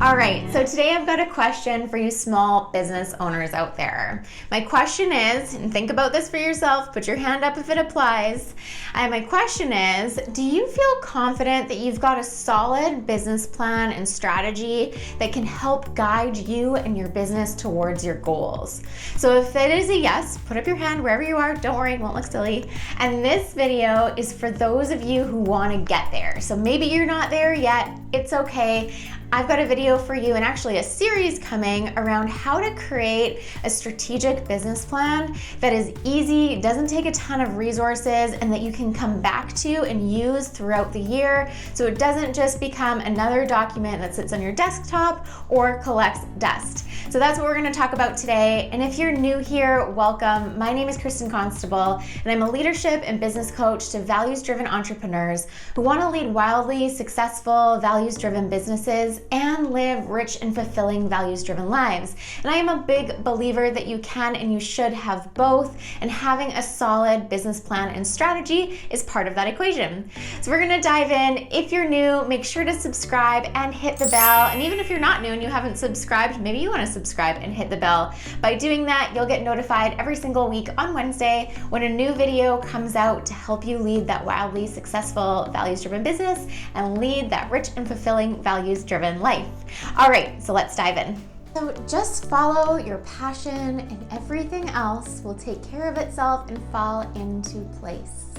All right, so today I've got a question for you small business owners out there. My question is, and think about this for yourself, put your hand up if it applies. My question is, do you feel confident that you've got a solid business plan and strategy that can help guide you and your business towards your goals? So if it is a yes, put up your hand wherever you are. Don't worry, it won't look silly. And this video is for those of you who want to get there. So maybe you're not there yet, it's okay. I've got a video for you and actually a series coming around how to create a strategic business plan that is easy, doesn't take a ton of resources, and that you can come back to and use throughout the year so it doesn't just become another document that sits on your desktop or collects dust. So that's what we're going to talk about today. And if you're new here, welcome. My name is Kristin Constable, and I'm a leadership and business coach to values-driven entrepreneurs who want to lead wildly successful, values-driven businesses and live rich and fulfilling values-driven lives. And I am a big believer that you can and you should have both, and having a solid business plan and strategy is part of that equation. So we're gonna dive in. If you're new, make sure to subscribe and hit the bell. And even if you're not new and you haven't subscribed, maybe you wanna subscribe and hit the bell. By doing that, you'll get notified every single week on Wednesday when a new video comes out to help you lead that wildly successful values-driven business and lead that rich and fulfilling values-driven life. All right, so let's dive in. So just follow your passion and everything else will take care of itself and fall into place.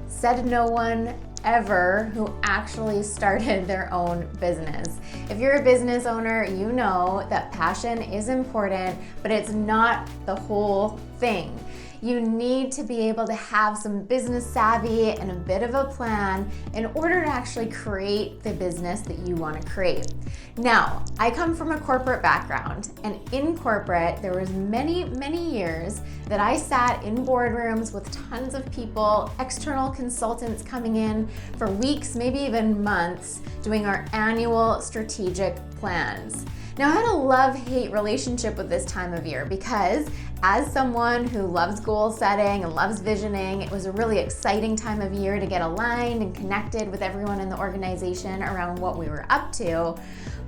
Said no one ever who actually started their own business. If you're a business owner, you know that passion is important, but it's not the whole thing. You need to be able to have some business savvy and a bit of a plan in order to actually create the business that you want to create. Now, I come from a corporate background, and in corporate, there was many years that I sat in boardrooms with tons of people, external consultants coming in for weeks, maybe even months, doing our annual strategic plans. Now, I had a love-hate relationship with this time of year because as someone who loves goal setting and loves visioning, it was a really exciting time of year to get aligned and connected with everyone in the organization around what we were up to.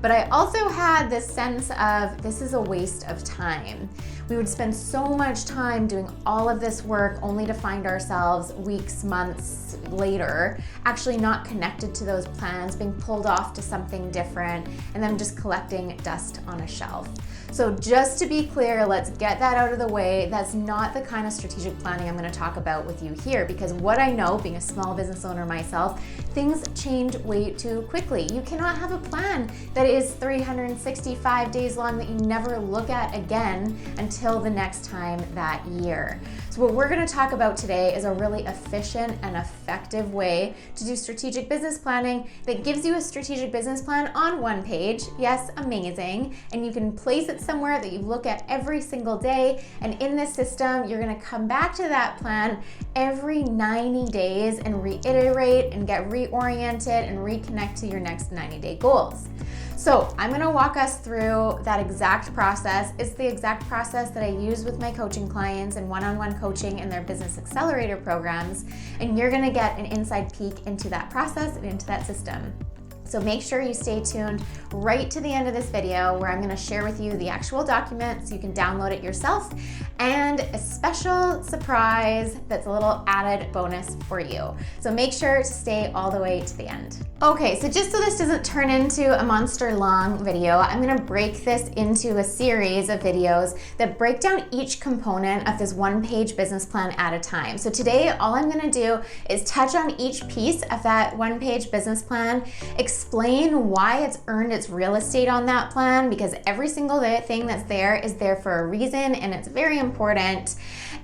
But I also had this sense of this is a waste of time. We would spend so much time doing all of this work only to find ourselves weeks, months later, actually not connected to those plans, being pulled off to something different, and then just collecting dust on a shelf. So just to be clear, let's get that out of the way. That's not the kind of strategic planning I'm going to talk about with you here, because what I know, being a small business owner myself, things change way too quickly. You cannot have a plan that is 365 days long that you never look at again until the next time that year. So what we're going to talk about today is a really efficient and effective way to do strategic business planning that gives you a strategic business plan on one page. Yes, amazing. And you can place it somewhere that you look at every single day. And in this system, you're going to come back to that plan every 90 days and reiterate and get reoriented and reconnect to your next 90-day goals. So I'm going to walk us through that exact process. It's the exact process that I use with my coaching clients and one-on-one coaching in their business accelerator programs. And you're going to get an inside peek into that process and into that system. So make sure you stay tuned right to the end of this video where I'm going to share with you the actual document so you can download it yourself, and a special surprise that's a little added bonus for you. So make sure to stay all the way to the end. Okay, so just so this doesn't turn into a monster long video, I'm going to break this into a series of videos that break down each component of this one-page business plan at a time. So today, all I'm going to do is touch on each piece of that one-page business plan, explain why it's earned its real estate on that plan, because every single thing that's there is there for a reason and it's very important.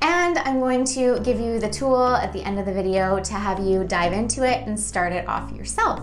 And I'm going to give you the tool at the end of the video to have you dive into it and start it off yourself.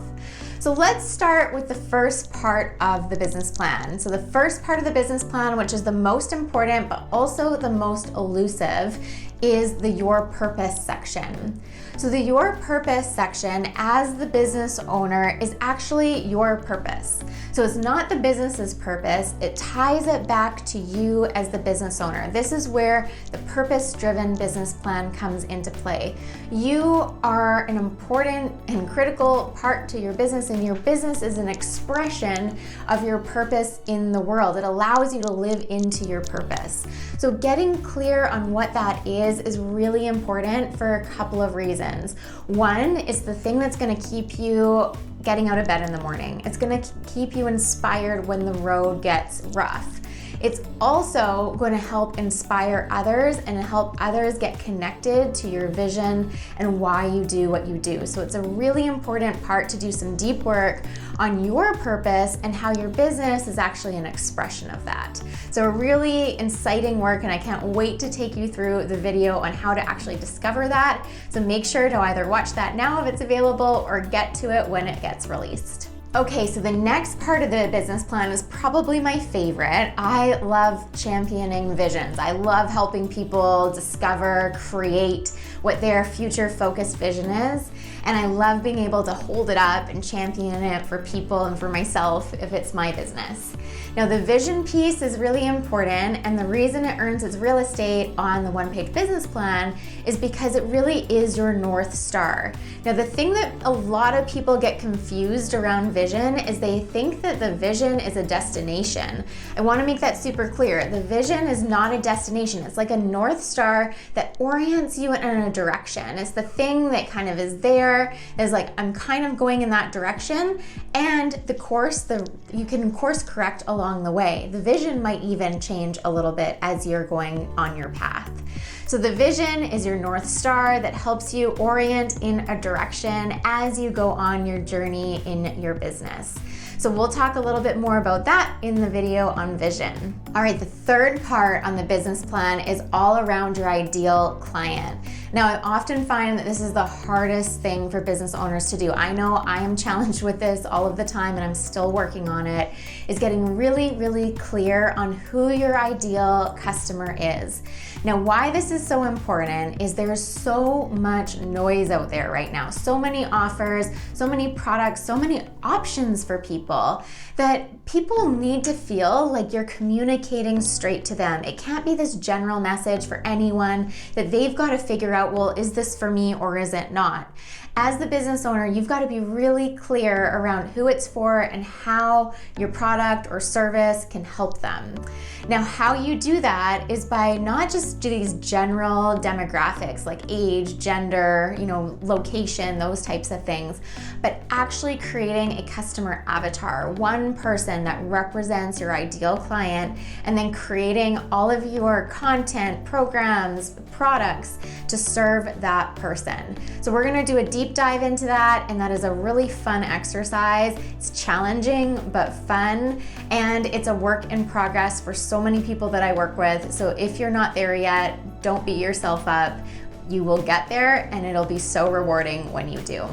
So let's start with the first part of the business plan. So the first part of the business plan, which is the most important but also the most elusive, is the Your Purpose section. So the Your Purpose section as the business owner is actually your purpose. So it's not the business's purpose, it ties it back to you as the business owner. This is where the purpose-driven business plan comes into play. You are an important and critical part to your business, and your business is an expression of your purpose in the world. It allows you to live into your purpose. So getting clear on what that is really important for a couple of reasons. One is the thing that's going to keep you getting out of bed in the morning. It's going to keep you inspired when the road gets rough. It's also going to help inspire others and help others get connected to your vision and why you do what you do. So it's a really important part to do some deep work on your purpose and how your business is actually an expression of that. So really inciting work, and I can't wait to take you through the video on how to actually discover that. So make sure to either watch that now if it's available or get to it when it gets released. Okay, so the next part of the business plan is probably my favorite. I love championing visions. I love helping people discover, create what their future focused vision is. And I love being able to hold it up and champion it for people and for myself if it's my business. Now, the vision piece is really important, and the reason it earns its real estate on the one-page business plan is because it really is your North Star. Now, the thing that a lot of people get confused around vision is they think that the vision is a destination. I want to make that super clear. The vision is not a destination. It's like a North Star that orients you in a direction. It's the thing that kind of is there, is like, I'm kind of going in that direction, and you can course correct along the way. The vision might even change a little bit as you're going on your path. So the vision is your North Star that helps you orient in a direction as you go on your journey in your business. So we'll talk a little bit more about that in the video on vision. All right, the third part on the business plan is all around your ideal client. Now, I often find that this is the hardest thing for business owners to do. I know I am challenged with this all of the time, and I'm still working on it, is getting really, really clear on who your ideal customer is. Now, why this is so important is there's so much noise out there right now. So many offers, so many products, so many options for people that people need to feel like you're communicating straight to them. It can't be this general message for anyone that they've got to figure out, well, is this for me or is it not? As the business owner, you've got to be really clear around who it's for and how your product or service can help them. Now, how you do that is by not just these general demographics like age, gender, location, those types of things, but actually creating a customer avatar, one person that represents your ideal client, and then creating all of your content, programs, products to serve that person. So we're going to do a deep dive into that, and that is a really fun exercise. It's challenging but fun, and it's a work in progress for so many people that I work with. So if you're not there yet, don't beat yourself up. You will get there, and it'll be so rewarding when you do.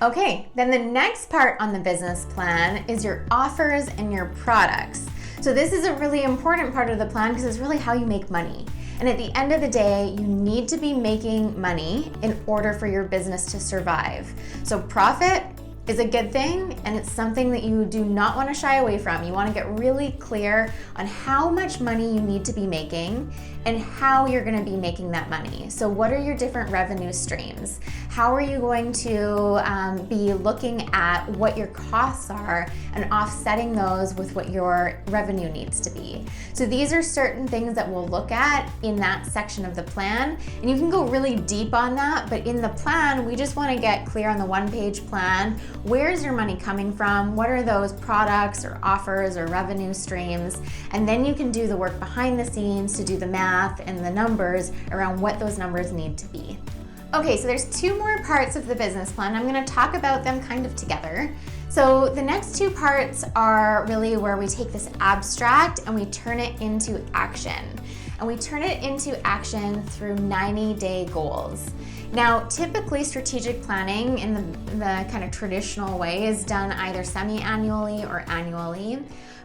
Okay, then the next part on the business plan is your offers and your products. So this is a really important part of the plan because it's really how you make money. And at the end of the day, you need to be making money in order for your business to survive. So profit is a good thing, and it's something that you do not want to shy away from. You want to get really clear on how much money you need to be making and how you're going to be making that money. So what are your different revenue streams? How are you going to be looking at what your costs are and offsetting those with what your revenue needs to be? So these are certain things that we'll look at in that section of the plan, and you can go really deep on that, but in the plan, we just want to get clear on the one-page plan. Where's your money coming from? What are those products or offers or revenue streams? And then you can do the work behind the scenes to do the math and the numbers around what those numbers need to be. Okay, so there's two more parts of the business plan. I'm going to talk about them kind of together. So the next two parts are really where we take this abstract and we turn it into action. And we turn it into action through 90-day goals. Now, typically strategic planning in the kind of traditional way is done either semi-annually or annually.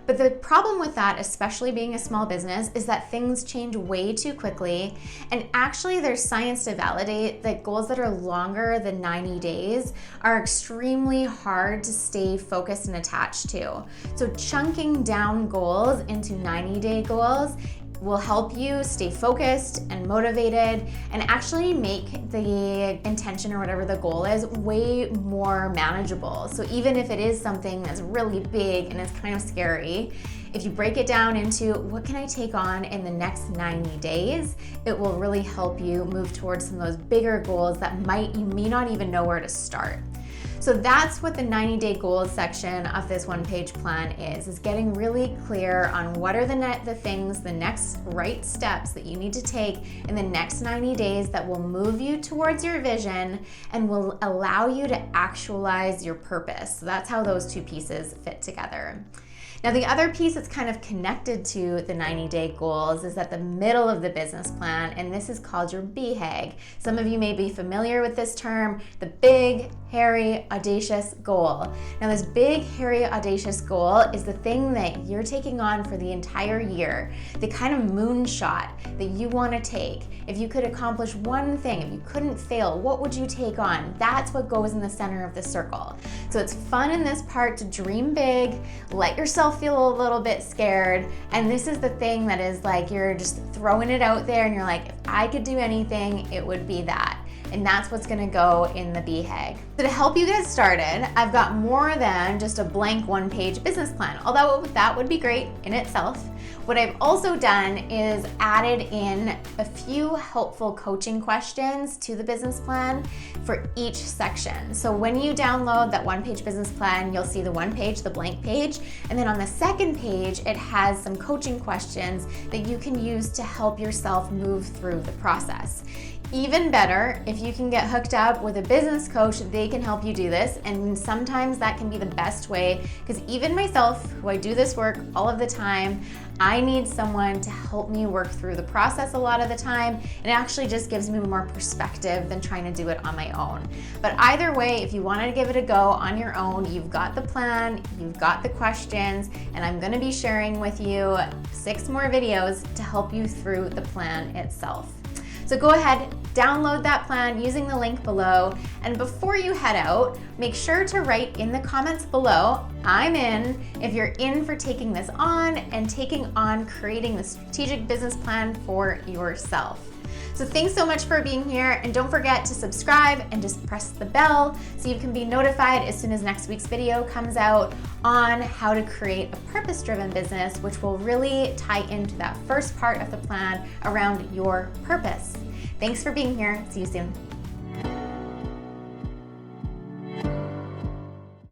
But the problem with that, especially being a small business, is that things change way too quickly. And actually, there's science to validate that goals that are longer than 90 days are extremely hard to stay focused and attached to. So chunking down goals into 90-day goals will help you stay focused and motivated and actually make the intention or whatever the goal is way more manageable. So even if it is something that's really big and it's kind of scary, if you break it down into what can I take on in the next 90 days, it will really help you move towards some of those bigger goals that you may not even know where to start. So that's what the 90-day goals section of this one-page plan is getting really clear on what are the next right steps that you need to take in the next 90 days that will move you towards your vision and will allow you to actualize your purpose. So that's how those two pieces fit together. Now, the other piece that's kind of connected to the 90-day goals is at the middle of the business plan, and this is called your BHAG. Some of you may be familiar with this term, the big, hairy, audacious goal. Now, this big, hairy, audacious goal is the thing that you're taking on for the entire year, the kind of moonshot that you want to take. If you could accomplish one thing, if you couldn't fail, what would you take on? That's what goes in the center of the circle. So it's fun in this part to dream big, let yourself feel a little bit scared, and this is the thing that is like you're just throwing it out there and you're like, if I could do anything, it would be that. And that's what's gonna go in the BHAG. So to help you get started, I've got more than just a blank one-page business plan, although that would be great in itself. What I've also done is added in a few helpful coaching questions to the business plan for each section. So when you download that one-page business plan, you'll see the one page, the blank page, and then on the second page, it has some coaching questions that you can use to help yourself move through the process. Even better, if you can get hooked up with a business coach, they can help you do this. And sometimes that can be the best way, because even myself, who I do this work all of the time, I need someone to help me work through the process a lot of the time. And it actually just gives me more perspective than trying to do it on my own. But either way, if you wanted to give it a go on your own, you've got the plan, you've got the questions, and I'm gonna be sharing with you 6 more videos to help you through the plan itself. So go ahead, download that plan using the link below, and before you head out, make sure to write in the comments below, I'm in, if you're in for taking this on and taking on creating the strategic business plan for yourself. So thanks so much for being here, and don't forget to subscribe and just press the bell so you can be notified as soon as next week's video comes out on how to create a purpose-driven business, which will really tie into that first part of the plan around your purpose. Thanks for being here. See you soon.